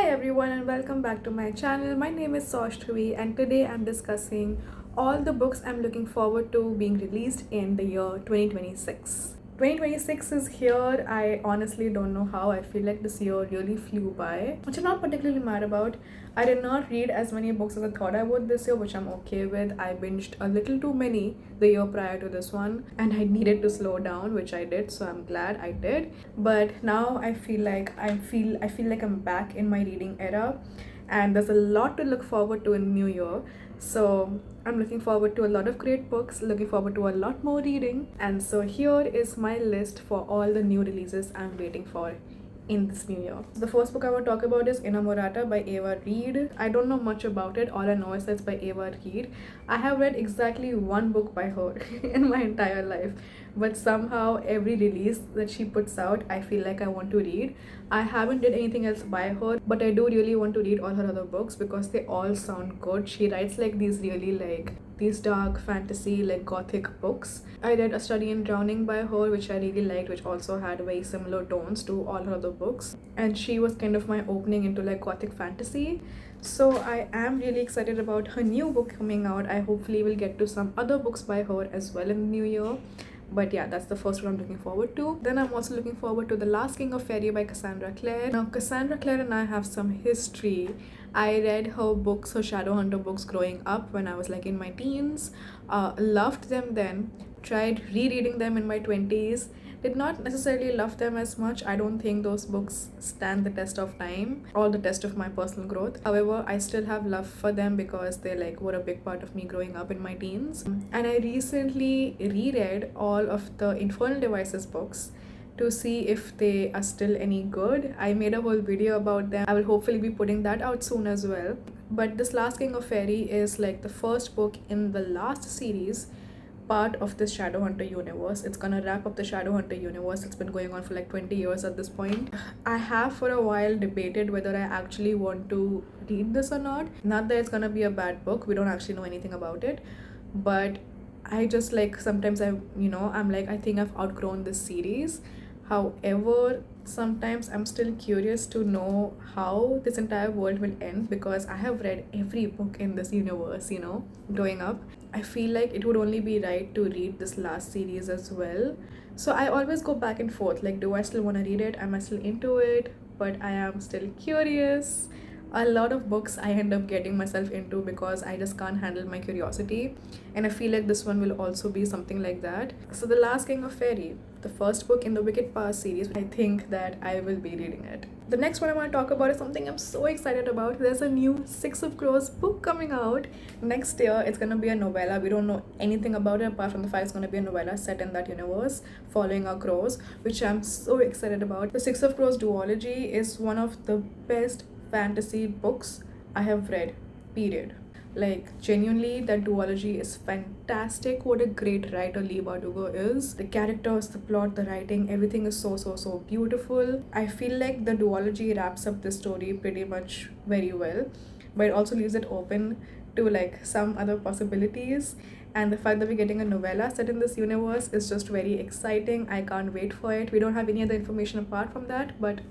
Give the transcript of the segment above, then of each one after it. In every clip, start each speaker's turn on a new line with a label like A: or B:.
A: Hi everyone and welcome back to my channel. My name is Saushtri and today I'm discussing all the books I'm looking forward to being released in the year 2026. 2026 is here. I honestly don't know how. I feel like this year really flew by, which I'm not particularly mad about. I did not read as many books as I thought I would this year, which I'm okay with. I binged a little too many the year prior to this one, and I needed to slow down, which I did, so I'm glad I did. But now I feel like I'm back in my reading era, and there's a lot to look forward to in the new year. So I'm looking forward to a lot of great books, looking forward to a lot more reading. And so here is my list for all the new releases I'm waiting for in this new year. The first book I want to talk about is Inamorata by Ava Reid. I don't know much about it. All I know is that it's by Ava Reid. I have read exactly one book by her in my entire life, but somehow every release that she puts out, I feel like I want to read. I haven't read anything else by her, but I do really want to read all her other books because they all sound good. She writes like these dark fantasy, like gothic books. I read A Study in Drowning by her, which I really liked, which also had very similar tones to all her other books, and she was kind of my opening into like gothic fantasy. So I am really excited about her new book coming out. I hopefully will get to some other books by her as well in the new year. But yeah, that's the first one I'm looking forward to. Then I'm also looking forward to The Last King of Fairy by Cassandra Clare. Now Cassandra Clare and I have some history. I read her books, her Shadowhunter books, growing up when I was like in my teens. Loved them then, tried rereading them in my 20s. Did not necessarily love them as much. I don't think those books stand the test of time or the test of my personal growth. However, I still have love for them because they like were a big part of me growing up in my teens. And I recently reread all of the Infernal Devices books to see if they are still any good. I made a whole video about them. I will hopefully be putting that out soon as well. But this Last King of Fairy is like the first book in the last series, part of this Shadowhunter universe. It's gonna wrap up the Shadowhunter universe. It's been going on for like 20 years at this point. I have for a while debated whether I actually want to read this or not. Not that it's gonna be a bad book, we don't actually know anything about it, but I just like sometimes I'm like, I think I've outgrown this series. However, sometimes I'm still curious to know how this entire world will end because I have read every book in this universe, growing up. I feel like it would only be right to read this last series as well. So I always go back and forth, like, do I still want to read it? Am I still into it? But I am still curious. A lot of books I end up getting myself into because I just can't handle my curiosity, and I feel like this one will also be something like that. So The Last King of Fairy, the first book in the Wicked Pass series, I think that I will be reading it. The next one I want to talk about is something I'm so excited about. There's a new Six of Crows book coming out next year. It's gonna be a novella. We don't know anything about it apart from the fact it's gonna be a novella set in that universe following our crows, which I'm so excited about. The Six of Crows duology is one of the best fantasy books I have read, period. Like, genuinely, that duology is fantastic. What a great writer Lee Bardugo is. The characters, the plot, the writing, everything is so beautiful. I feel like the duology wraps up the story pretty much very well, but it also leaves it open to like some other possibilities. And the fact that we're getting a novella set in this universe is just very exciting. I can't wait for it. We don't have any other information apart from that, but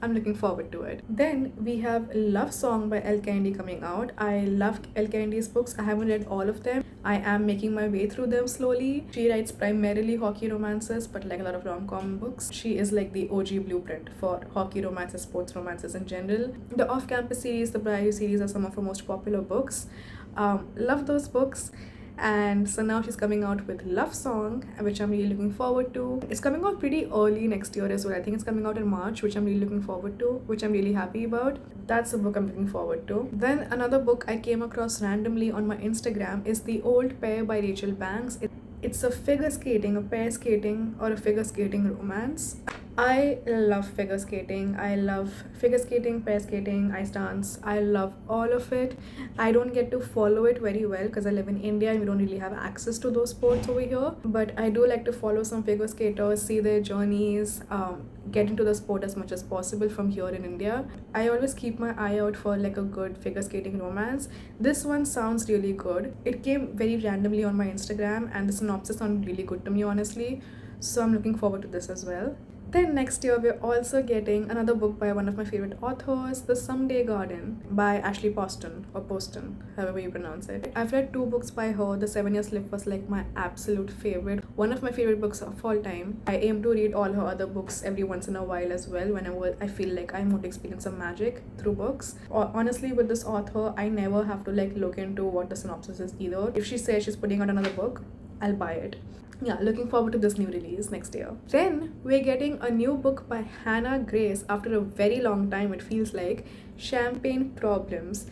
A: I'm looking forward to it. Then we have Love Song by Elle Kennedy coming out. I love Elle Kennedy's books. I haven't read all of them. I am making my way through them slowly. She writes primarily hockey romances, but like a lot of rom-com books. She is like the OG blueprint for hockey romances, sports romances in general. The Off-Campus series, the Briar series are some of her most popular books. Love those books. And so now she's coming out with Love Song, which I'm really looking forward to. It's coming out pretty early next year as well. I think it's coming out in March, which I'm really looking forward to, which I'm really happy about. That's a book I'm looking forward to. Then another book I came across randomly on my Instagram is The Old Pair by Rachel Banks. It's a figure skating, a pair skating, or a figure skating romance. I love figure skating. I love figure skating, pair skating, ice dance. I love all of it. I don't get to follow it very well because I live in India and we don't really have access to those sports over here. But I do like to follow some figure skaters, see their journeys, get into the sport as much as possible from here in India. I always keep my eye out for like a good figure skating romance. This one sounds really good. It came very randomly on my Instagram and the synopsis sounded really good to me, honestly. So I'm looking forward to this as well. Then next year, we're also getting another book by one of my favorite authors, The Someday Garden by Ashley Poston, or Poston, however you pronounce it. I've read two books by her. The 7 Year Slip was like my absolute favorite, one of my favorite books of all time. I aim to read all her other books every once in a while as well, whenever I feel like I want to experience some magic through books. Honestly, with this author, I never have to like look into what the synopsis is either. If she says she's putting out another book, I'll buy it. Yeah, looking forward to this new release next year. Then we're getting a new book by Hannah Grace after a very long time, it feels like, Champagne Problems.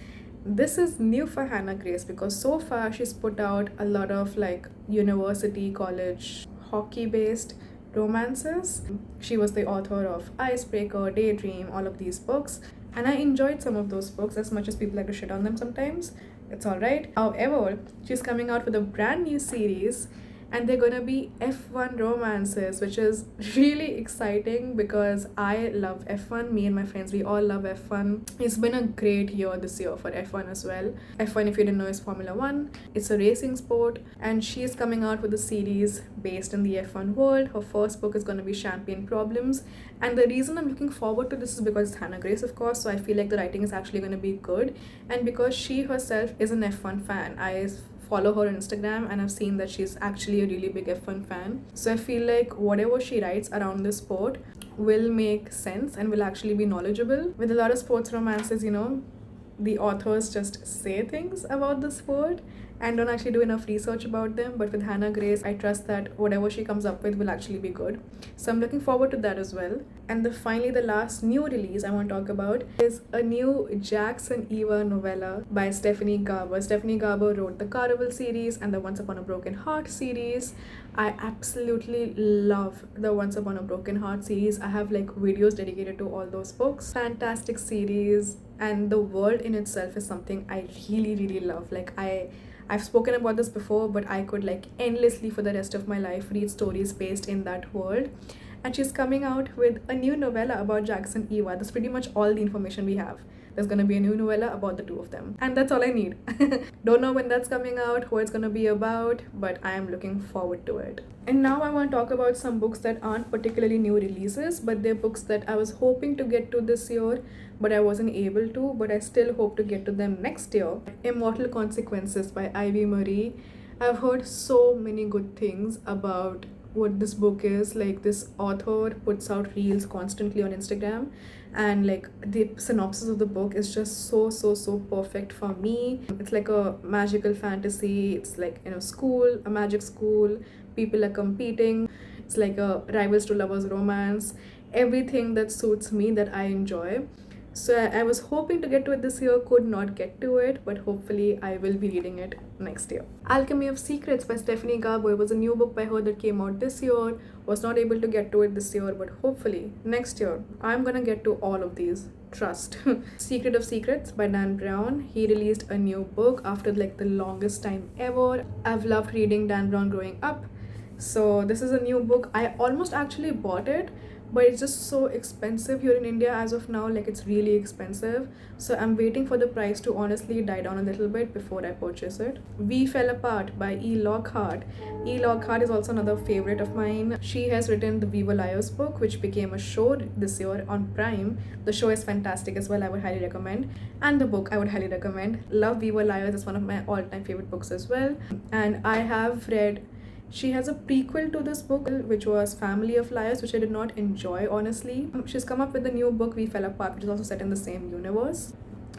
A: This is new for Hannah Grace because so far she's put out a lot of like university, college, hockey based romances. She was the author of Icebreaker, Daydream, all of these books, and I enjoyed some of those books as much as people like to shit on them sometimes. It's alright. However, she's coming out with a brand new series and they're gonna be F1 romances, which is really exciting because I love F1. Me and my friends, we all love F1. It's been a great year this year for F1 as well. F1, if you didn't know, is Formula 1. It's a racing sport, and she's coming out with a series based in the F1 world. Her first book is gonna be Champagne Problems, and the reason I'm looking forward to this is because it's Hannah Grace, of course, so I feel like the writing is actually gonna be good, and because she herself is an F1 fan. I follow her on Instagram and I've seen that she's actually a really big F1 fan. So I feel like whatever she writes around this sport will make sense and will actually be knowledgeable. With a lot of sports romances, you know, the authors just say things about the sport and don't actually do enough research about them. But with Hannah Grace, I trust that whatever she comes up with will actually be good. So I'm looking forward to that as well. And finally, the last new release I want to talk about is a new Jax and Eva novella by Stephanie Garber. Stephanie Garber wrote the Caraval series and the Once Upon a Broken Heart series. I absolutely love the Once Upon a Broken Heart series. I have like videos dedicated to all those books. Fantastic series, and the world in itself is something I really love. Like I've spoken about this before, but I could like endlessly for the rest of my life read stories based in that world. And she's coming out with a new novella about Jax and Eva. That's pretty much all the information we have. There's gonna be a new novella about the two of them. And that's all I need. Don't know when that's coming out, what it's gonna be about, but I am looking forward to it. And now I want to talk about some books that aren't particularly new releases, but they're books that I was hoping to get to this year, but I wasn't able to, but I still hope to get to them next year. Immortal Consequences by Ivy Marie. I've heard so many good things about what this book is. Like, this author puts out reels constantly on Instagram, and like the synopsis of the book is just so perfect for me. It's like a magical fantasy. It's like, you know, school, a magic school, people are competing. It's like a rivals to lovers romance, everything that suits me, that I enjoy. So I was hoping to get to it this year, could not get to it, but hopefully I will be reading it next year. Alchemy of Secrets by Stephanie Garber was a new book by her that came out this year. Was not able to get to it this year, but hopefully next year I'm gonna get to all of these. Trust. Secret of Secrets by Dan Brown. He released a new book after like the longest time ever. I've loved reading Dan Brown growing up. So this is a new book. I almost actually bought it, but it's just so expensive here in India as of now. Like, it's really expensive, so I'm waiting for the price to honestly die down a little bit before I purchase it. We Fell Apart by E. Lockhart. E. Lockhart is also another favorite of mine. She has written the We Were Liars book, which became a show this year on Prime. The show is fantastic as well. I would highly recommend, and the book I would highly recommend. Love We Were Liars. Is one of my all-time favorite books as well. And I have read, she has a prequel to this book, which was Family of Liars, which I did not enjoy, honestly. She's come up with a new book, We Fell Apart, which is also set in the same universe.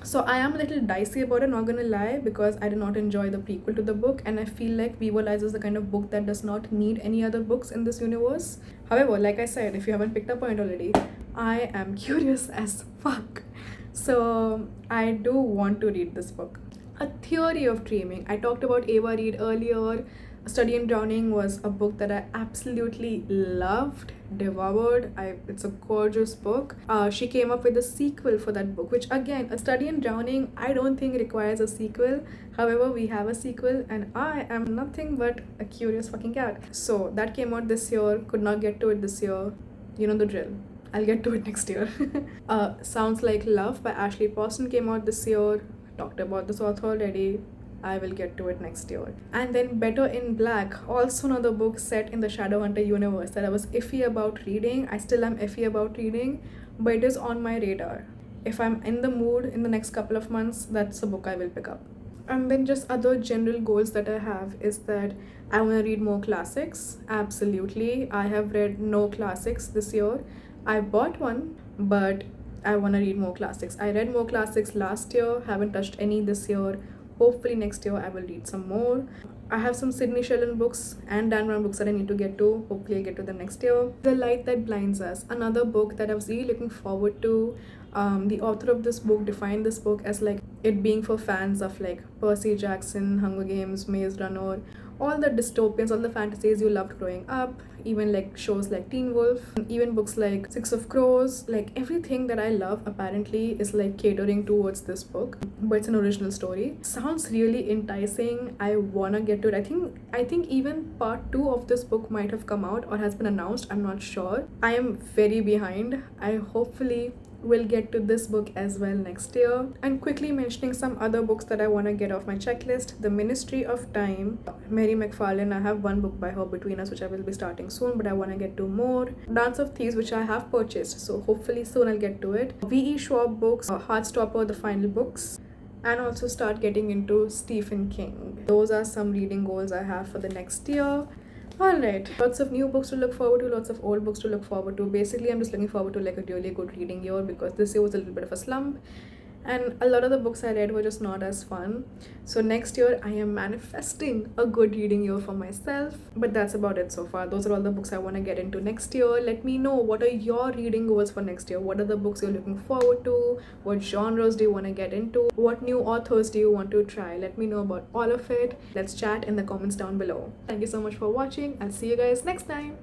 A: So I am a little dicey about it, not gonna lie, because I did not enjoy the prequel to the book, and I feel like We Were Liars is the kind of book that does not need any other books in this universe. However, like I said, if you haven't picked up on it already, I am curious as fuck. So I do want to read this book. A Theory of Dreaming. I talked about Ava Reid earlier. Study in Drowning was a book that I absolutely loved, devoured. It's a gorgeous book. She came up with a sequel for that book, which again, A Study in Drowning, I don't think requires a sequel. However, we have a sequel, and I am nothing but a curious fucking cat. So that came out this year, could not get to it this year. You know the drill. I'll get to it next year. Sounds Like Love by Ashley Poston came out this year. Talked about this author already. I will get to it next year. And then Better in Black, also another book set in the Shadowhunter universe that I was iffy about reading. I still am iffy about reading, but it is on my radar. If I'm in the mood in the next couple of months, that's a book I will pick up. And then just other general goals that I have is that I want to read more classics. Absolutely. I have read no classics this year. I bought one, but I want to read more classics. I read more classics last year, haven't touched any this year. Hopefully next year I will read some more. I have some Sydney Sheldon books and Dan Brown books that I need to get to. Hopefully I'll get to them next year. The Light That Blinds Us, another book that I was really looking forward to. The author of this book defined this book as like it being for fans of like Percy Jackson, Hunger Games, Maze Runner, all the dystopians, all the fantasies you loved growing up, even like shows like Teen Wolf, even books like Six of Crows, like everything that I love apparently is like catering towards this book, but it's an original story. Sounds really enticing. I wanna get to it. I think even part 2 of this book might have come out or has been announced. I'm not sure. I am very behind. I hopefully will get to this book as well next year. And quickly mentioning some other books that I want to get off my checklist: The Ministry of Time, Mary McFarlane. I have one book by her, Between Us, which I will be starting soon, but I want to get to more. Dance of Thieves, which I have purchased, so hopefully soon I'll get to it. V.E. Schwab books, Heartstopper, the final books, and also start getting into Stephen King. Those are some reading goals I have for the next year. Alright, lots of new books to look forward to, lots of old books to look forward to. Basically, I'm just looking forward to like a really good reading year because this year was a little bit of a slump and a lot of the books I read were just not as fun. So next year I am manifesting a good reading year for myself. But that's about it so far. Those are all the books I want to get into next year. Let me know, what are your reading goals for next year? What are the books you're looking forward to? What genres do you want to get into? What new authors do you want to try? Let me know about all of it. Let's chat in the comments down below. Thank you so much for watching. I'll see you guys next time.